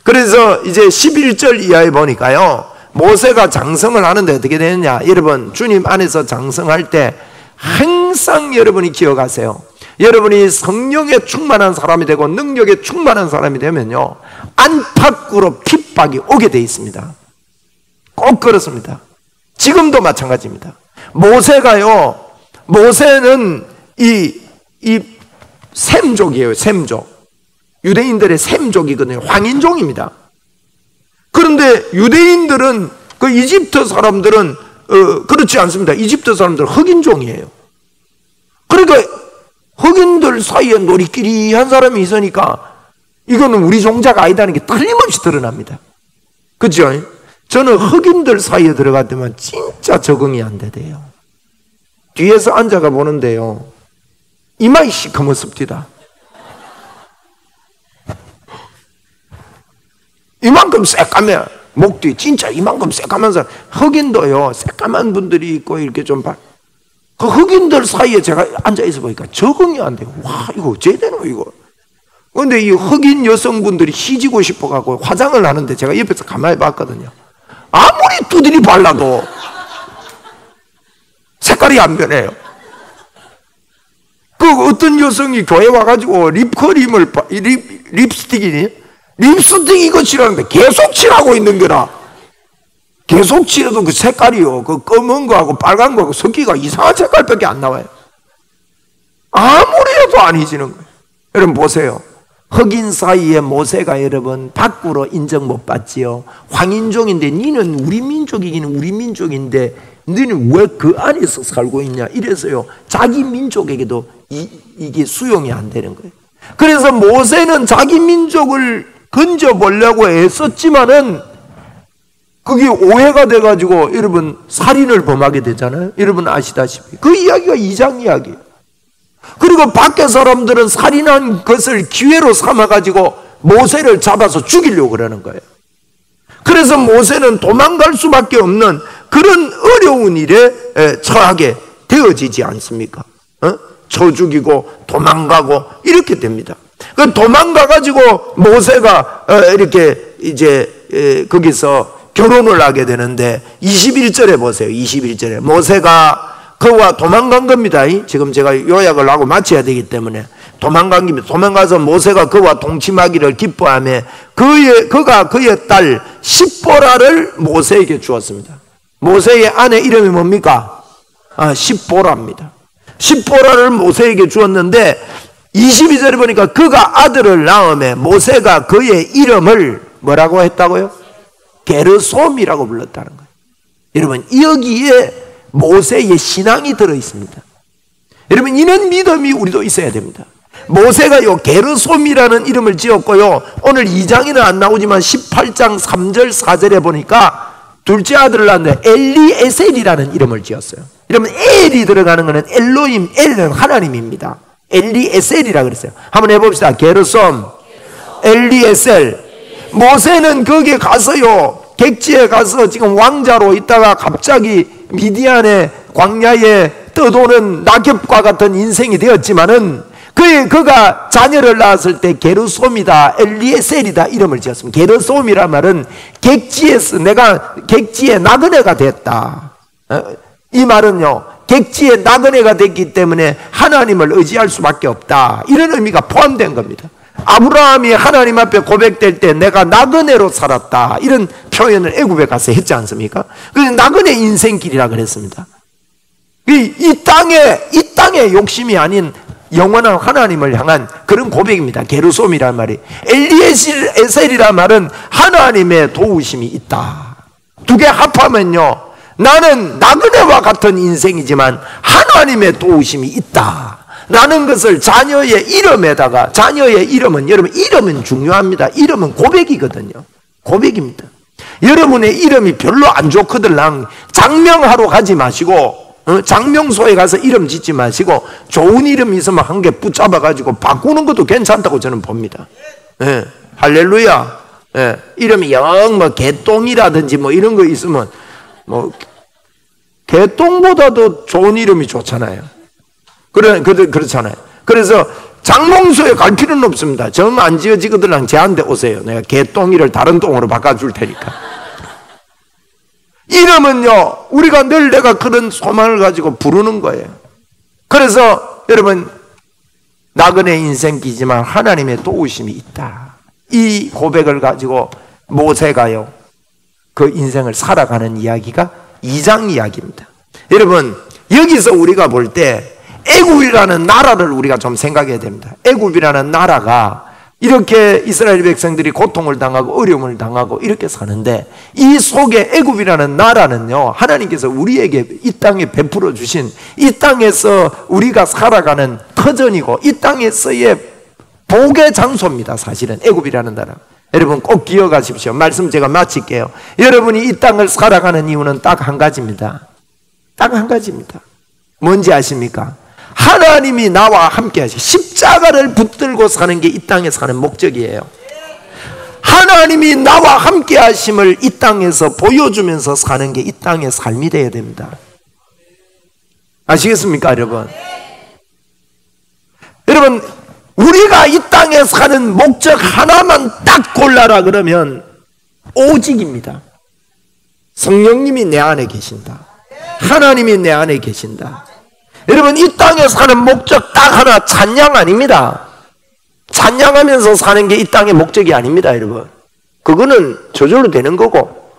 그래서 이제 11절 이하에 보니까요 모세가 장성을 하는데 어떻게 되느냐. 여러분 주님 안에서 장성할 때 항상 여러분이 기억하세요. 여러분이 성령에 충만한 사람이 되고 능력에 충만한 사람이 되면요 안팎으로 핍박이 오게 돼 있습니다. 꼭 그렇습니다. 지금도 마찬가지입니다. 모세는 이 셈족이에요. 셈족. 유대인들의 셈족이거든요. 황인종입니다. 그런데 유대인들은 그 이집트 사람들은 그렇지 않습니다. 이집트 사람들은 흑인종이에요. 그러니까 흑인들 사이에 놀이끼리한 사람이 있으니까 이거는 우리 종자가 아니다는 게 틀림없이 드러납니다. 그렇죠? 저는 흑인들 사이에 들어갔더만 진짜 적응이 안 되대요. 뒤에서 앉아가 보는데요 이마이 시커멓습니다. 이만큼 새까매. 목 뒤 진짜 이만큼 새까만 사람. 흑인도요 새까만 분들이 있고 이렇게 좀 그 흑인들 사이에 제가 앉아있어 보니까 적응이 안 돼요. 와 이거 어째 되노 이거. 그런데 이 흑인 여성분들이 시지고 싶어가지고 화장을 하는데 제가 옆에서 가만히 봤거든요. 아무리 두드리 발라도 색깔이 안 변해요. 그 어떤 여성이 교회 와가지고 립스틱 이거 칠하는데 계속 칠하고 있는 거라. 계속 칠해도 그 색깔이요 그 검은 거하고 빨간 거하고 섞기가 이상한 색깔밖에 안 나와요. 아무리 해도 안 잊는 거예요. 여러분 보세요. 흑인 사이에 모세가 여러분 밖으로 인정 못 받지요. 황인종인데 니는 우리 민족이기는 우리 민족인데 너는 왜 그 안에서 살고 있냐 이래서요 자기 민족에게도 이게 수용이 안 되는 거예요. 그래서 모세는 자기 민족을 건져보려고 애썼지만은 그게 오해가 돼가지고 여러분 살인을 범하게 되잖아요. 여러분 아시다시피 그 이야기가 2장 이야기예요. 그리고 밖에 사람들은 살인한 것을 기회로 삼아가지고 모세를 잡아서 죽이려고 그러는 거예요. 그래서 모세는 도망갈 수밖에 없는 그런 어려운 일에 처하게 되어지지 않습니까? 쳐 죽이고 도망가고 이렇게 됩니다. 그 도망가가지고 모세가 이렇게 이제 거기서 결혼을 하게 되는데 21절에 보세요. 21절에 모세가 그와 도망간 겁니다. 지금 제가 요약을 하고 마쳐야 되기 때문에 도망간 겁니다. 도망가서 모세가 그와 동침하기를 기뻐하며 그가 그의 딸 십보라를 모세에게 주었습니다. 모세의 아내 이름이 뭡니까? 십보라입니다. 십보라를 모세에게 주었는데 22절에 보니까 그가 아들을 낳음에 모세가 그의 이름을 뭐라고 했다고요? 게르솜이라고 불렀다는 거예요. 여러분 여기에 모세의 신앙이 들어있습니다. 여러분 이런 믿음이 우리도 있어야 됩니다. 모세가 요 게르솜이라는 이름을 지었고요, 오늘 2장에는 안 나오지만 18장 3절 4절에 보니까 둘째 아들을 낳는데 엘리에셀이라는 이름을 지었어요. 여러분 엘이 들어가는 것은 엘로임, 엘은 하나님입니다. 엘리에셀이라 그랬어요. 한번 해봅시다. 게르솜, 엘리에셀. 모세는 거기에 가서요, 객지에 가서 지금 왕자로 있다가 갑자기 미디안의 광야에 떠도는 낙엽과 같은 인생이 되었지만은 그가 자녀를 낳았을 때 게르솜이다, 엘리에셀이다 이름을 지었습니다. 게르솜이란 말은 객지에서 내가 객지의 나그네가 됐다. 이 말은요, 객지의 나그네가 됐기 때문에 하나님을 의지할 수밖에 없다, 이런 의미가 포함된 겁니다. 아브라함이 하나님 앞에 고백될 때 내가 나그네로 살았다, 이런 표현을 애굽에 가서 했지 않습니까? 그래서 나그네 인생길이라 그랬습니다. 이 땅에 욕심이 아닌 영원한 하나님을 향한 그런 고백입니다. 게르솜이란 말이. 엘리에셀이란 말은 하나님의 도우심이 있다. 두 개 합하면요, 나는 나그네와 같은 인생이지만 하나님의 도우심이 있다 라는 것을 자녀의 이름에다가, 자녀의 이름은, 여러분 이름은 중요합니다. 이름은 고백이거든요. 고백입니다. 여러분의 이름이 별로 안 좋거든 장명하러 가지 마시고, 장명소에 가서 이름 짓지 마시고 좋은 이름 있으면 한 개 붙잡아 가지고 바꾸는 것도 괜찮다고 저는 봅니다. 예, 할렐루야. 예, 이름이 영 뭐 개똥이라든지 뭐 이런 거 있으면 뭐 개똥보다도 좋은 이름이 좋잖아요. 그렇잖아요. 그래서 장명소에 갈 필요는 없습니다. 정 안 지어지거든 저한테 오세요. 내가 개똥이를 다른 똥으로 바꿔줄 테니까. 이름은요, 우리가 늘 내가 그런 소망을 가지고 부르는 거예요. 그래서 여러분 나그네 인생기지만 하나님의 도우심이 있다, 이 고백을 가지고 모세가요 그 인생을 살아가는 이야기가 2장 이야기입니다. 여러분 여기서 우리가 볼 때 애굽이라는 나라를 우리가 좀 생각해야 됩니다. 애굽이라는 나라가 이렇게 이스라엘 백성들이 고통을 당하고 어려움을 당하고 이렇게 사는데, 이 속에 애굽이라는 나라는요, 하나님께서 우리에게 이 땅에 베풀어 주신, 이 땅에서 우리가 살아가는 터전이고 이 땅에서의 복의 장소입니다. 사실은 애굽이라는 나라. 여러분 꼭 기억하십시오. 말씀 제가 마칠게요. 여러분이 이 땅을 살아가는 이유는 딱 한 가지입니다. 딱 한 가지입니다. 뭔지 아십니까? 하나님이 나와 함께 하시, 십자가를 붙들고 사는 게 이 땅에 사는 목적이에요. 하나님이 나와 함께 하심을 이 땅에서 보여주면서 사는 게 이 땅의 삶이 되어야 됩니다. 아시겠습니까, 여러분? 여러분, 우리가 이 땅에 사는 목적 하나만 딱 골라라 그러면 오직입니다. 성령님이 내 안에 계신다, 하나님이 내 안에 계신다. 여러분 이 땅에 사는 목적 딱 하나, 찬양 아닙니다. 찬양하면서 사는 게 이 땅의 목적이 아닙니다. 여러분 그거는 저절로 되는 거고,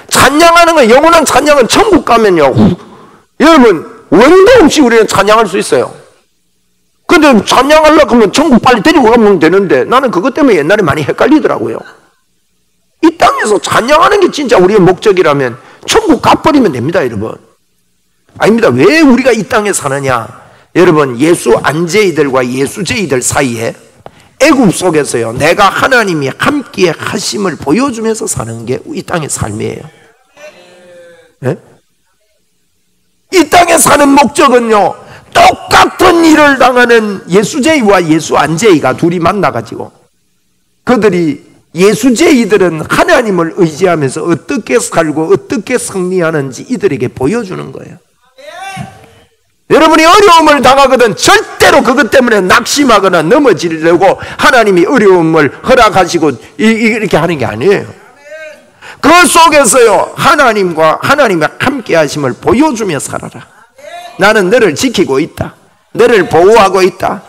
찬양하는 건, 영원한 찬양은 천국 가면요, 여러분 원도 없이 우리는 찬양할 수 있어요. 근데 찬양하려고 하면 천국 빨리 데리고 가면 되는데, 나는 그것 때문에 옛날에 많이 헷갈리더라고요. 이 땅에서 찬양하는 게 진짜 우리의 목적이라면 천국 가버리면 됩니다. 여러분 아닙니다. 왜 우리가 이 땅에 사느냐? 여러분 예수 안제이들과 예수제이들 사이에 애굽 속에서요, 내가 하나님이 함께 하심을 보여주면서 사는 게 이 땅의 삶이에요. 네? 이 땅에 사는 목적은요, 똑같은 일을 당하는 예수제이와 예수 안제이가 둘이 만나가지고, 그들이 예수제이들은 하나님을 의지하면서 어떻게 살고 어떻게 승리하는지 이들에게 보여주는 거예요. 여러분이 어려움을 당하거든 절대로 그것 때문에 낙심하거나 넘어지려고 하나님이 어려움을 허락하시고 이렇게 하는 게 아니에요. 그 속에서요 하나님과 하나님의 함께 하심을 보여주며 살아라. 나는 너를 지키고 있다. 너를 보호하고 있다.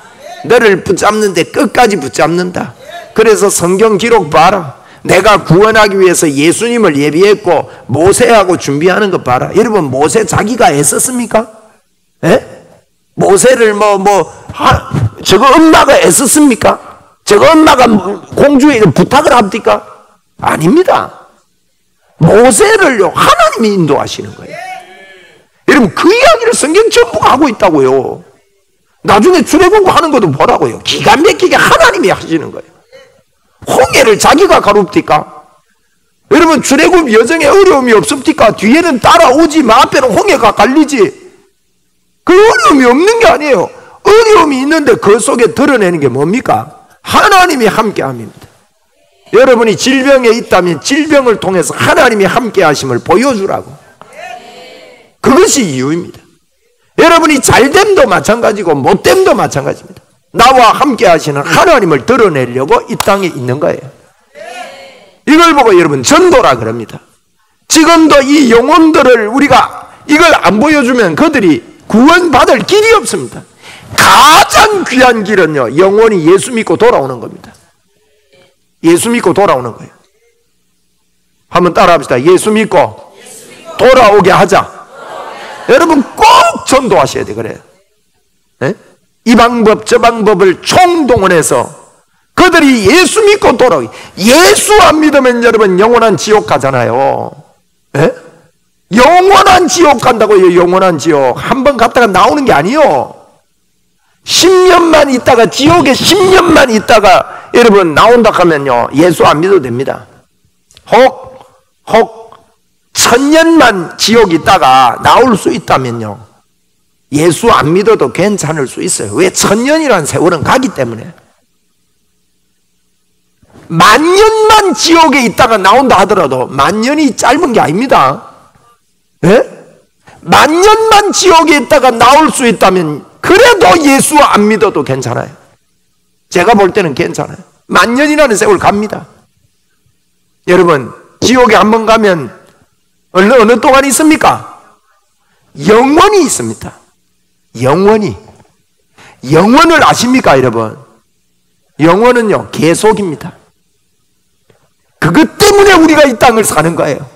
너를 붙잡는데 끝까지 붙잡는다. 그래서 성경 기록 봐라. 내가 구원하기 위해서 예수님을 예비했고 모세하고 준비하는 거 봐라. 여러분 모세 자기가 애썼습니까? 예? 모세를 저거 엄마가 애썼습니까? 저거 엄마가 공주에게 부탁을 합니까? 아닙니다. 모세를요 하나님이 인도하시는 거예요. 여러분 그 이야기를 성경 전부가 하고 있다고요. 나중에 출애굽 하는 것도 보라고요. 기가 막히게 하나님이 하시는 거예요. 홍해를 자기가 가릅니까? 여러분 출애굽 여정에 어려움이 없습니까? 뒤에는 따라오지만 앞에는 홍해가 갈리지. 그 어려움이 없는 게 아니에요. 어려움이 있는데 그 속에 드러내는 게 뭡니까? 하나님이 함께함입니다. 여러분이 질병에 있다면 질병을 통해서 하나님이 함께하심을 보여주라고. 그것이 이유입니다. 여러분이 잘됨도 마찬가지고 못됨도 마찬가지입니다. 나와 함께 하시는 하나님을 드러내려고 이 땅에 있는 거예요. 이걸 보고 여러분 전도라 그럽니다. 지금도 이 영혼들을 우리가 이걸 안 보여주면 그들이 구원받을 길이 없습니다. 가장 귀한 길은요 영혼이 예수 믿고 돌아오는 겁니다. 예수 믿고 돌아오는 거예요. 한번 따라 합시다. 예수 믿고 돌아오게 하자. 여러분 꼭 전도하셔야 돼. 그래요. 네? 이 방법 저 방법을 총동원해서 그들이 예수 믿고 돌아오기. 예수 안 믿으면 여러분 영원한 지옥 가잖아요. 네? 영원한 지옥 간다고요. 영원한 지옥. 한번 갔다가 나오는 게 아니요. 10년만 있다가 지옥에 10년만 있다가 여러분 나온다 하면요 예수 안 믿어도 됩니다. 혹 1000년만 지옥 있다가 나올 수 있다면요 예수 안 믿어도 괜찮을 수 있어요. 왜? 1000년이라는 세월은 가기 때문에. 10,000년만 지옥에 있다가 나온다 하더라도 10,000년이 짧은 게 아닙니다. 예? 10,000년만 지옥에 있다가 나올 수 있다면 그래도 예수 안 믿어도 괜찮아요. 제가 볼 때는 괜찮아요. 10,000년이라는 세월 갑니다. 여러분 지옥에 한번 가면 어느 동안 있습니까? 영원히 있습니다. 영원을 아십니까 여러분? 영원은요 계속입니다. 그것 때문에 우리가 이 땅을 사는 거예요.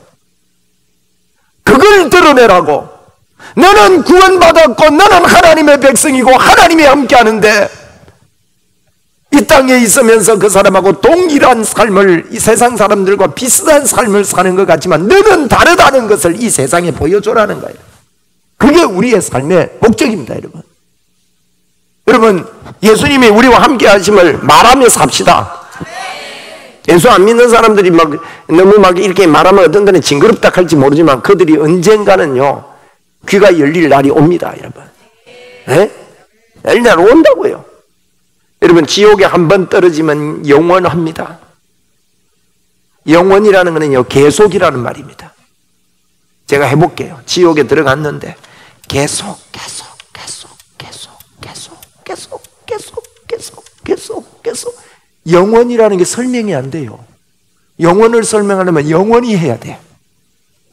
그걸 드러내라고. 너는 구원받았고 너는 하나님의 백성이고 하나님이 함께하는데 이 땅에 있으면서 그 사람하고 동일한 삶을 이 세상 사람들과 비슷한 삶을 사는 것 같지만 너는 다르다는 것을 이 세상에 보여줘라는 거예요. 그게 우리의 삶의 목적입니다. 여러분 예수님이 우리와 함께 하심을 말하며 삽시다. 예수 안 믿는 사람들이 너무 이렇게 말하면 어떤 데는 징그럽다 할지 모르지만 그들이 언젠가는요 귀가 열릴 날이 옵니다. 여러분 열릴 날 온다고요. 여러분 지옥에 한번 떨어지면 영원합니다. 영원이라는 것은요 계속이라는 말입니다. 제가 해볼게요. 지옥에 들어갔는데 계속 영원이라는 게 설명이 안 돼요. 영원을 설명하려면 영원히 해야 돼.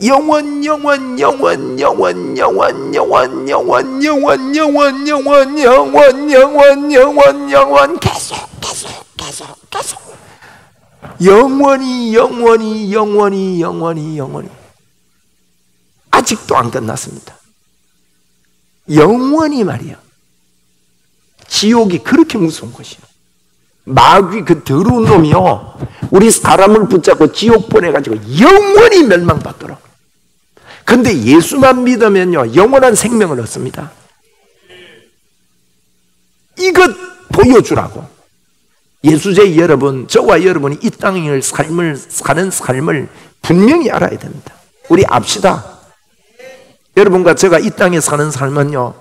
영원 계속 영원히 아직도 안 끝났습니다. 영원히 말이야. 지옥이 그렇게 무서운 것이요. 마귀 그 더러운 놈이요 우리 사람을 붙잡고 지옥 보내가지고 영원히 멸망받도록. 근데 예수만 믿으면요 영원한 생명을 얻습니다. 이것 보여주라고. 예수제 여러분, 저와 여러분이 이 땅을 사는 삶을 분명히 알아야 됩니다. 우리 압시다. 여러분과 제가 이 땅에 사는 삶은요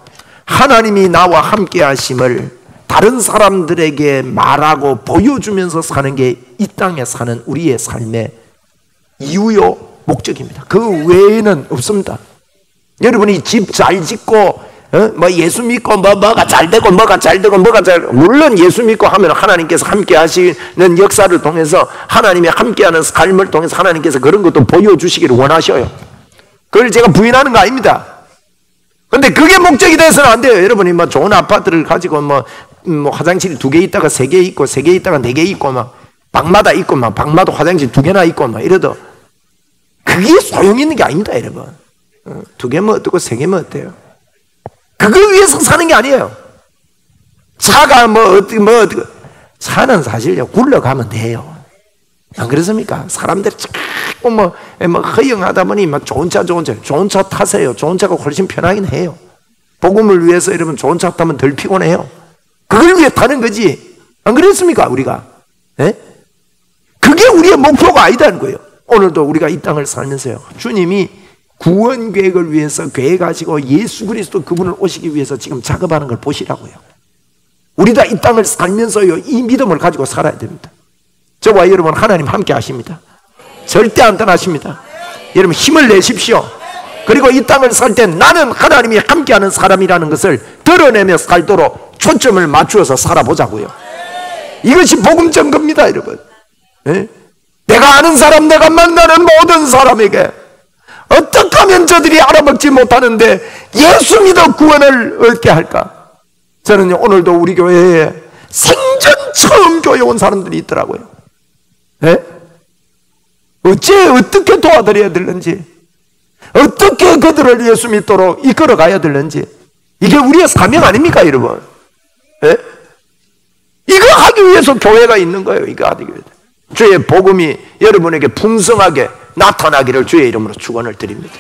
하나님이 나와 함께 하심을 다른 사람들에게 말하고 보여주면서 사는 게 이 땅에 사는 우리의 삶의 이유요 목적입니다. 그 외에는 없습니다. 여러분이 집 잘 짓고 뭐 예수 믿고 뭐가 잘 되고 뭐가 잘 되고 뭐가 잘 되고, 물론 예수 믿고 하면 하나님께서 함께 하시는 역사를 통해서 하나님이 함께하는 삶을 통해서 하나님께서 그런 것도 보여주시기를 원하셔요. 그걸 제가 부인하는 거 아닙니다. 근데 그게 목적이 돼서는 안 돼요. 여러분이 뭐 좋은 아파트를 가지고 뭐 화장실이 2개 있다가 3개 있고 3개 있다가 4개 있고 막 방마다 있고 막 방마도 화장실 2개나 있고 막 이래도 그게 소용 있는 게 아닙니다, 여러분. 2개면 어떻고 3개면 어때요? 그걸 위해서 사는 게 아니에요. 차가 어떻게 차는 사실요 굴러가면 돼요. 안 그렇습니까? 사람들이 자꾸 뭐 허영하다 보니 막 좋은 차 타세요. 좋은 차가 훨씬 편하긴 해요. 복음을 위해서 여러분 좋은 차 타면 덜 피곤해요. 그걸 위해 타는 거지. 안 그렇습니까? 우리가 그게 우리의 목표가 아니다는 거예요. 오늘도 우리가 이 땅을 살면서요, 주님이 구원 계획을 위해서 계획하시고 예수 그리스도 그분을 오시기 위해서 지금 작업하는 걸 보시라고요. 우리가 이 땅을 살면서요 이 믿음을 가지고 살아야 됩니다. 저와 여러분 하나님 함께 하십니다. 절대 안 떠나십니다. 여러분 힘을 내십시오. 그리고 이 땅을 살 때 나는 하나님이 함께하는 사람이라는 것을 드러내며 살도록 초점을 맞추어서 살아보자고요. 이것이 복음 전거입니다, 여러분. 내가 아는 사람, 내가 만나는 모든 사람에게 어떻게 하면 저들이 알아먹지 못하는데 예수 믿어 구원을 얻게 할까? 저는 오늘도 우리 교회에 생전 처음 교회 온 사람들이 있더라고요. 어떻게 도와드려야 되는지, 어떻게 그들을 예수 믿도록 이끌어 가야 되는지, 이게 우리의 사명 아닙니까, 여러분? 이거 하기 위해서 교회가 있는 거예요. 이거 하기 위해서. 주의 복음이 여러분에게 풍성하게 나타나기를 주의 이름으로 축원을 드립니다.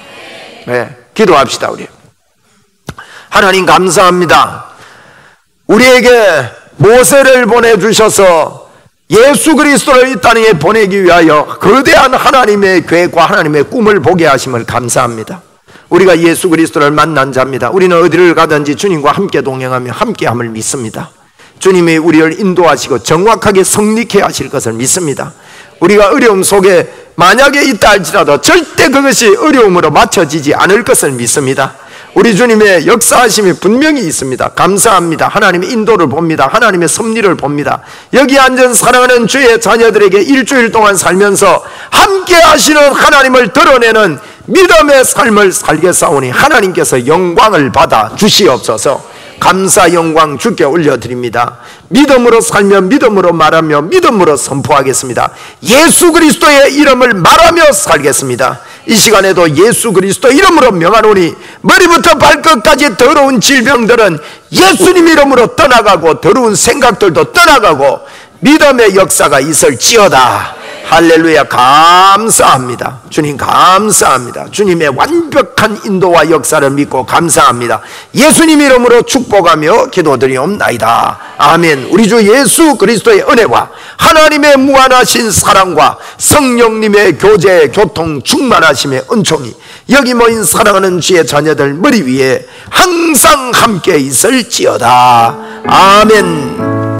기도합시다. 우리 하나님 감사합니다. 우리에게 모세를 보내주셔서 예수 그리스도를 이 땅에 보내기 위하여 거대한 하나님의 계획과 하나님의 꿈을 보게 하심을 감사합니다. 우리가 예수 그리스도를 만난 자입니다. 우리는 어디를 가든지 주님과 함께 동행하며 함께함을 믿습니다. 주님이 우리를 인도하시고 정확하게 성립케 하실 것을 믿습니다. 우리가 어려움 속에 만약에 있다 할지라도 절대 그것이 어려움으로 맞춰지지 않을 것을 믿습니다. 우리 주님의 역사하심이 분명히 있습니다. 감사합니다. 하나님의 인도를 봅니다. 하나님의 섭리를 봅니다. 여기 앉은 사랑하는 주의 자녀들에게 일주일 동안 살면서 함께 하시는 하나님을 드러내는 믿음의 삶을 살겠사오니 하나님께서 영광을 받아 주시옵소서. 감사 영광 주께 올려드립니다. 믿음으로 살며 믿음으로 말하며 믿음으로 선포하겠습니다. 예수 그리스도의 이름을 말하며 살겠습니다. 이 시간에도 예수 그리스도 이름으로 명하노니 머리부터 발끝까지 더러운 질병들은 예수님 이름으로 떠나가고 더러운 생각들도 떠나가고 믿음의 역사가 있을지어다. 할렐루야. 감사합니다. 주님 감사합니다. 주님의 완벽한 인도와 역사를 믿고 감사합니다. 예수님 이름으로 축복하며 기도드리옵나이다. 아멘. 우리 주 예수 그리스도의 은혜와 하나님의 무한하신 사랑과 성령님의 교제 교통 충만하심의 은총이 여기 모인 사랑하는 주의 자녀들 머리 위에 항상 함께 있을지어다. 아멘.